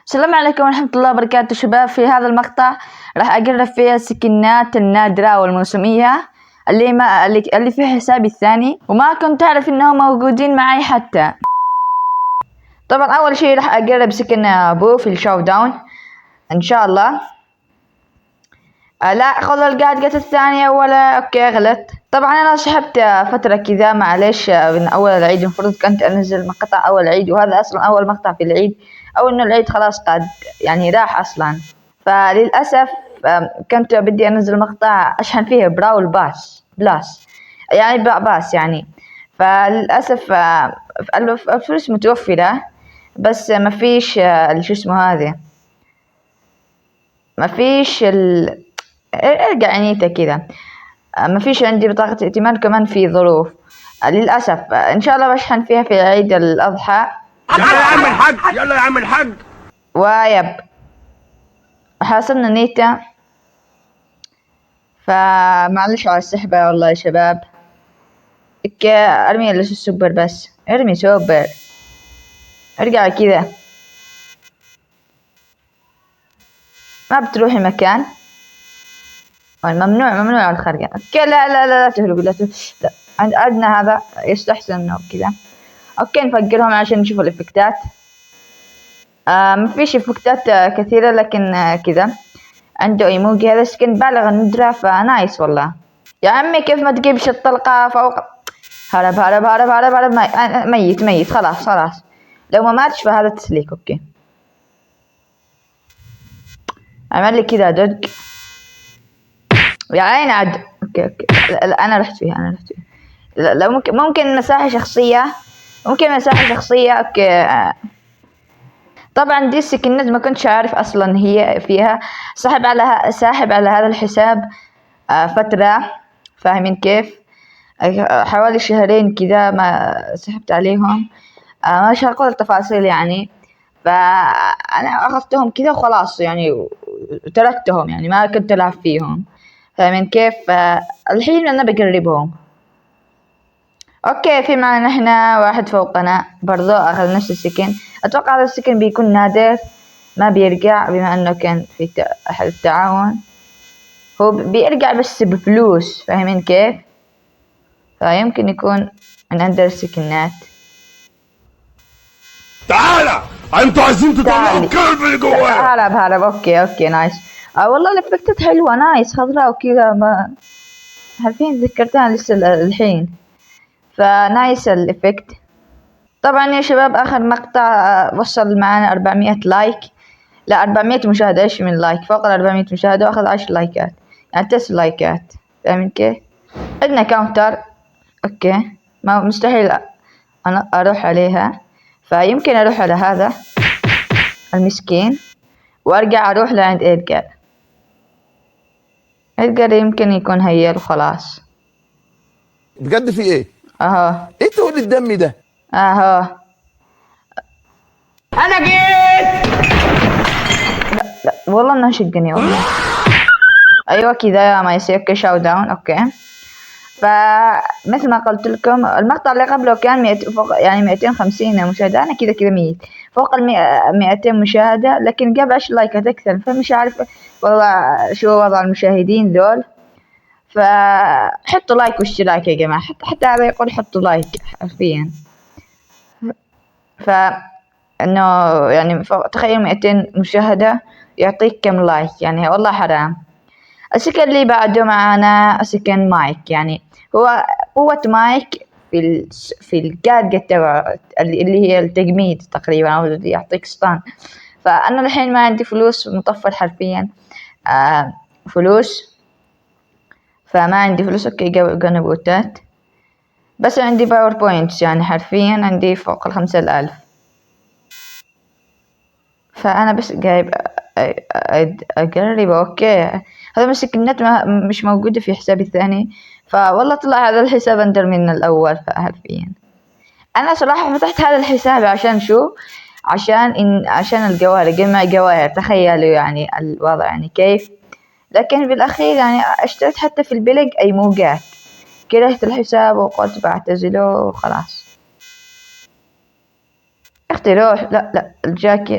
السلام عليكم ورحمة الله وبركاته شباب. في هذا المقطع راح أقرب فيها السكنات النادرة والموسمية اللي في حسابي الثاني وما كنت أعرف إنهم موجودين معي حتى. طبعا أول شيء راح أقرب سكن أبو في الشو داون إن شاء الله. لا خذ القاعدة الثانية ولا أوكي غلط. طبعا أنا سحبت فترة كذا معليش من أول العيد، المفروض كنت أنزل مقطع أول العيد وهذا أصلا أول مقطع في العيد، أو إنه العيد خلاص قد يعني راح أصلا. فللأسف كنت بدي أنزل مقطع أشحن فيه براول بلاس يعني باس يعني. فللأسف الفلوس متوفرة بس ما فيش شو اسمه هذا، ما فيش ارجع عينيته كذا، ما فيش عندي بطاقة ائتمان كمان في ظروف للأسف. إن شاء الله بشحن فيها في عيد الأضحى. يلا يا عم الحاج، يلا يا عم الحاج. ويب حاصلنا نيته، فمعلش على السحبة والله يا شباب. ارمي السوبر بس، ارمي سوبر ارجع كذا، ما بتروحي مكان. ممنوع الخرجة. اوكي لا تهربوا لا. عندنا هذا يستحسن انه كذا. اوكي نفجرهم عشان نشوف الافكتات. مفيش افكتات كثيرة لكن كذا عنده ايموجي. هذا سكن بالغ الندرة فنايس والله. يا عمي كيف ما تجيبش الطلقة فوق؟ هرب ميت خلاص. لو ما ماتش فهذا تسليك. اوكي عمل لي كذا دق يا عين عد. اوكي لا انا رحت فيها. لا ممكن مساحة شخصية، اوكي. طبعا دي السكنات ما كنتش عارف اصلا هي فيها. ساحب على هذا الحساب فترة، فاهمين كيف؟ حوالي شهرين كذا ما سحبت عليهم. مش هقول التفاصيل يعني. فانا اخذتهم كذا وخلاص يعني وتركتهم، يعني ما كنت العب فيهم، فاهمين كيف؟ الحين انا بقربهم. اوكي في معنا احنا واحد فوقنا برضو اخذ نفس السكن. اتوقع هذا السكن بيكون نادر ما بيرجع بما انه كان في احد التعاون. هو بيرجع بس بفلوس، فاهمين كيف؟ فيمكن يكون من عند السكنات. تعالى انتوا عايزين تطلعوا الكلب اللي جوايا. هرب. اوكي نايس. والله الافكتات حلوة نايس، خضراء وكذا، ما عارفين ذكرتها لسه الحين، فنايس الافكت. طبعا يا شباب اخر مقطع وصل معنا 400 لايك، لا 400 مشاهدة. ايش من لايك؟ فوق ال 400 مشاهدة واخذ 10 لايكات، يعني 9 لايكات، فاهمين كيف؟ عندنا كاونتر. اوكي ما مستحيل انا اروح عليها، فيمكن اروح على هذا المسكين وارجع اروح لعند إدجار يمكن يكون هيل وخلاص. بجد في ايه؟ ايه تقول الدم ده؟ انا جيت. لا والله انه شقني والله. ايوه كذا ما يصير شاو داون. اوكي فمثل ما قلت لكم المقطع اللي قبله كان فوق يعني 250 مشاهدة، أنا كذا ميت فوق 200 مشاهدة، لكن جاب 10 لايكات أكثر، فمش عارف والله شو وضع المشاهدين ذول. فحطوا لايك واشتراك يا جماعة، حتى هذا يقول حطوا لايك حرفيا. إنه يعني تخيل 200 مشاهدة يعطيك كم لايك، يعني والله حرام. السكن اللي بعده معنا سكن مايك، يعني هو قوة مايك في القادقة تبع اللي هي التجميد تقريبا، أو يعطيك ستان. فأنا الحين ما عندي فلوس، مطفل حرفيا فلوس، فما عندي فلوس. اوكي جانا بوتات، بس عندي باور بوينتس، يعني حرفيا عندي فوق 5000. فأنا بس جايب أقرب. اوكي هذا مسكنات مش موجودة في حسابي الثاني، فوالله طلع هذا الحساب أندر من الأول. فحرفيا أنا صراحة فتحت هذا الحساب عشان شو؟ عشان الجواهر، جمع جواهر، تخيلوا يعني الوضع يعني كيف. لكن بالأخير يعني اشتريت حتى في البلج أيموجات، كرهت الحساب وقلت بعتزله وخلاص. اختي روح. لا الجاكي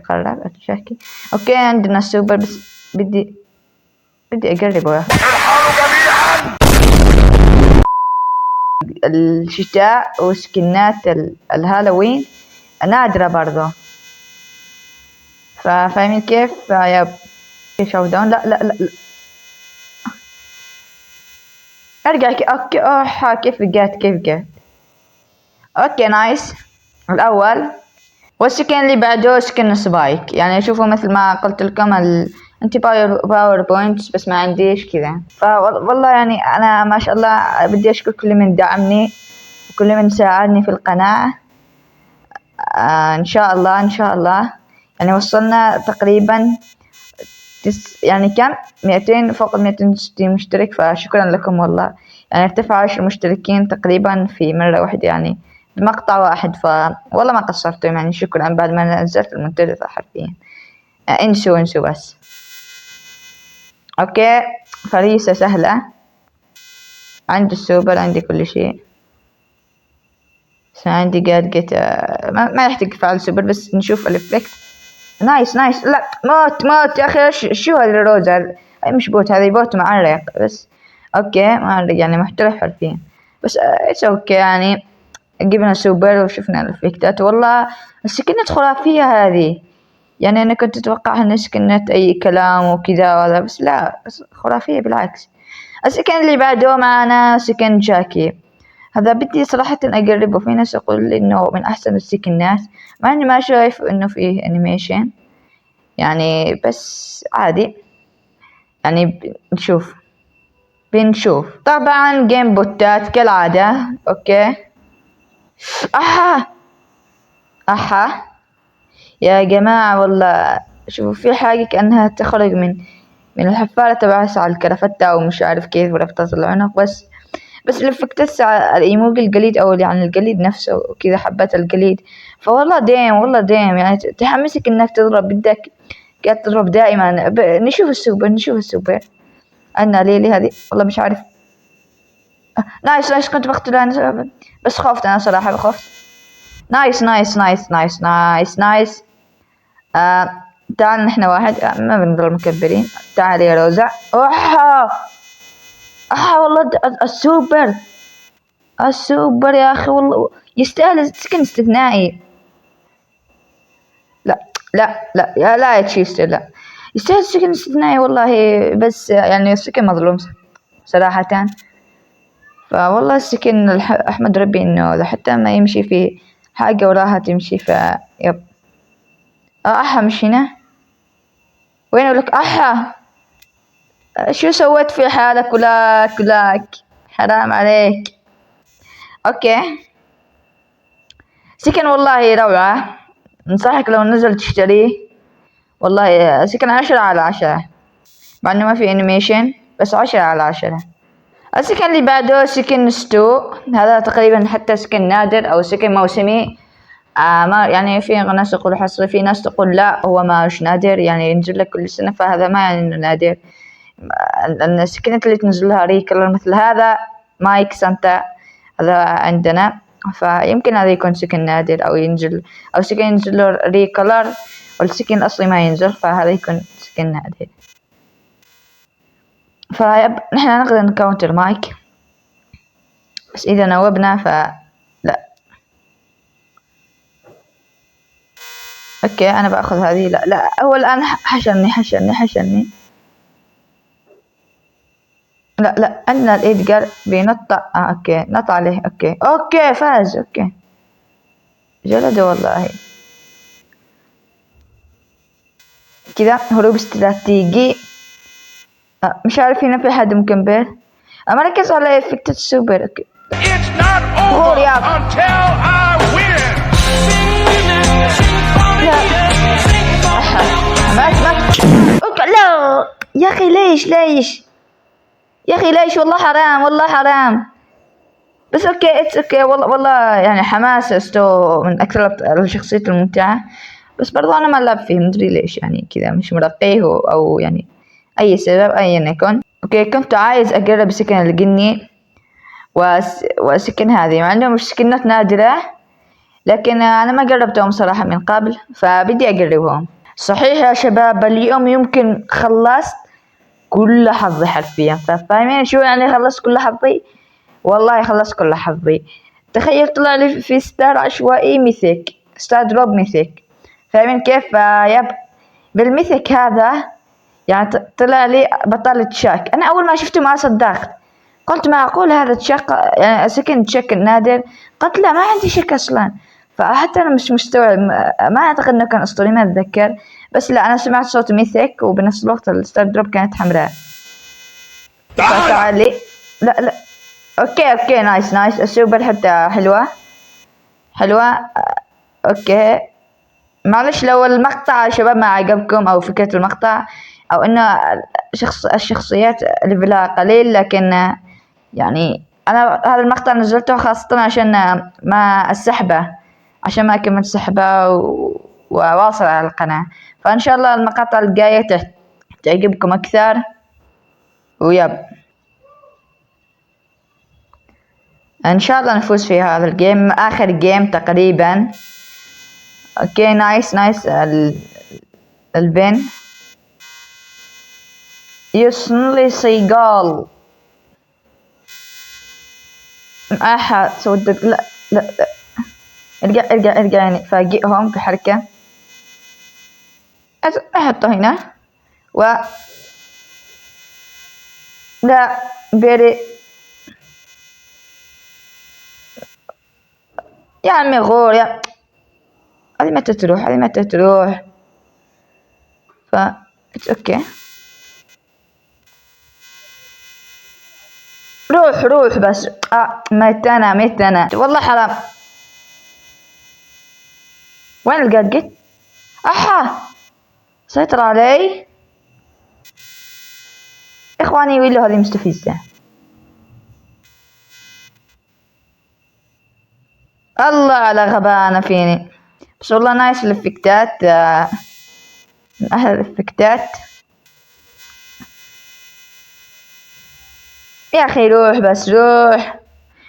قرب الجاكي. اوكي عندنا السوبر بس بدي اقربه يا اخي. الشتاء وسكنات الهالوين نادرة برضو، فاهمين كيف؟ يا شو داون. لا ارجع اوكي كيف جات. اوكي نايس. الاول والسكن اللي بعده سكن سبايك. يعني شوفوا مثل ما قلت لكم انت باور بوينتس بس ما عنديش كذا. فوالله يعني انا ما شاء الله بدي اشكر كل من دعمني وكل من ساعدني في القناة. ان شاء الله يعني وصلنا تقريبا يعني كم 200 فوق 260 مشترك، فشكرا لكم والله. يعني ارتفع 10 مشتركين تقريبا في مرة واحدة، يعني بمقطع واحد. والله ما قصرتم يعني، شكرا. بعد ما نزلت المنتدى حرفيا انسوا بس. اوكي فريسة سهلة، عندي السوبر عندي كل شيء، بس عندي جادجت ما يحتاج فعل سوبر. بس نشوف الافكت. نايس. لا موت يا اخي. شو هذا الروزة؟ هاي مش بوت، هذه بوت معرق بس. اوكي معرق يعني محترف حرفيا، بس اتس اوكي يعني. جبنا سوبر وشفنا الافكتات. والله السكنات خرافية هذه، يعني انا كنت اتوقع ان سكنات اي كلام وكذا وهذا، بس لا خرافية بالعكس. السكن اللي بعده معنا سكن جاكي. هذا بدي صراحة اقربه. في ناس يقول انه من احسن السكنات، مع اني ما شايف انه فيه انيميشن يعني، بس عادي يعني. بنشوف طبعا جيم بوتات كالعادة. اوكي احا يا جماعة، والله شوفوا في حاجة كأنها تخرج من الحفارة تبعها على الكرافتة ومش عارف كيف وربطة العنق. بس الافكتس على الايموجي الجليد او يعني الجليد نفسه وكذا، حبات الجليد. فوالله ديم يعني تحمسك انك تضرب، بدك قاعد تضرب دائما. نشوف السوبر. عندنا ليلي هذه والله مش عارف. نايس كنت بقتل بس خفت انا صراحة خفت. نايس. تعال نحن واحد ما بنضل مكبرين. تعال يا روزع. والله السوبر يا اخي والله يستاهل سكن استثنائي. لا يا تشيستر لا يستاهل سكن استثنائي والله. بس يعني السكن مظلوم صراحة. فوالله السكن احمد ربي انه حتى ما يمشي في حاجة وراها تمشي. يب احا مش هنا. وين لك احا؟ شو سويت في حالك ولاك حرام عليك. اوكي سكن والله روعة، انصحك لو نزل تشتريه. والله سكن 10/10، مع انه ما في انيميشن بس 10/10. السكن اللي بعده سكن ستو. هذا تقريبا حتى سكن نادر او سكن موسمي. ما يعني في ناس تقول حصري، في ناس تقول لا هو ما مش نادر يعني ينزل لك كل سنة، فهذا ما يعني انه نادر. لأن السكنات اللي تنزل لها ريكلر مثل هذا مايك سانتا هذا عندنا، فيمكن هذا يكون سكن نادر أو ينزل أو سكن ينزل له ريكلر والسكن الأصلي ما ينزل، فهذا يكون سكن نادر. فنحن نقدر نكاونتر مايك، بس إذا نوبنا فلا. اوكي انا باخذ هذه. لا هو الان حشرني. لا عندنا الإدجار بينط. اوكي نط عليه. اوكي فاز. اوكي جلد والله. كذا هروب استراتيجي. مش عارف هنا في حد مكمبر. مركز على افكت السوبر. اوكي غور يا لا يا اخي ليش يا اخي ليش؟ والله حرام. بس اوكي والله يعني حماس استو من اكثر الشخصيات الممتعة. بس برضو انا ما لعب فيه مدري ليش يعني كذا مش مرقيه او يعني اي سبب ايا يكن. اوكي كنت عايز اقرب سكن الجني وسكن هذه، مع انهم مش سكنات نادرة لكن أنا ما جربتهم صراحة من قبل، فبدي أجربهم. صحيح يا شباب، اليوم يمكن خلصت كل حظي حرفيا، فاهمين شو يعني خلصت كل حظي؟ والله خلصت كل حظي. تخيل طلع لي في ستار عشوائي ميثيك، ستار دروب ميثيك، فاهمين كيف؟ يب بالميثيك هذا يعني طلع لي بطل تشاك. أنا أول ما شفته ما صدقت، قلت معقول هذا تشاك يعني سكند تشاك النادر؟ قلت لا، ما عندي شك أصلا. فحتى أنا مش مستوعب، ما أعتقد إنه كان أسطوري، ما أتذكر. بس لا، أنا سمعت صوت ميثيك وبنفس الوقت الستار دروب كانت حمراء. تعالي. لا اوكي نايس السوبر حتى حلوة. اوكي معلش لو المقطع يا شباب ما عجبكم، او فكرة المقطع، او انه الشخصيات ليفلها قليل، لكن يعني انا هذا المقطع نزلته خاصة عشان ما السحبه، عشان ما اكمل سحبه وواصل على القناة. فان شاء الله المقاطع الجاية تعجبكم اكثر. ويب ان شاء الله نفوز في هذا الجيم، اخر جيم تقريبا. اوكي نايس البن يصن لي صيقال. احد صدق. لا ارجع يعني فاجئهم بحركة. احطه هنا و لا بيري يا عمي غور يا هذه متى تروح ف اوكي روح بس. ميت انا والله حرام. وين الجاجت؟ سيطر علي اخواني، ويلو هذه مستفزة. الله على غباء فيني. بس والله نايس الافكتات، من احلى الافكتات. يا اخي روح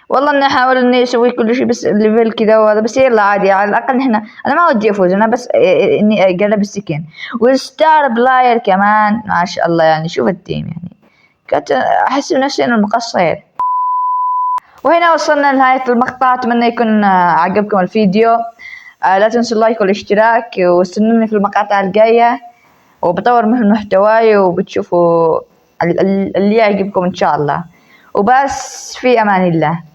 والله اني احاول اني اسوي كل شيء بس الليفل كذا وهذا، بس يلا عادي، على الاقل انا ما ودي افوز، انا بس اني اقرب السكن والستار بلاير كمان ما شاء الله. يعني شوف التيم، يعني كنت احس بنفسي انه المقصر. وهنا وصلنا لنهاية المقطع، اتمنى يكون عجبكم الفيديو. لا تنسوا اللايك والاشتراك، واستنوني في المقاطع الجاية، وبطور من محتواي وبتشوفوا اللي يعجبكم ان شاء الله. وبس في امان الله.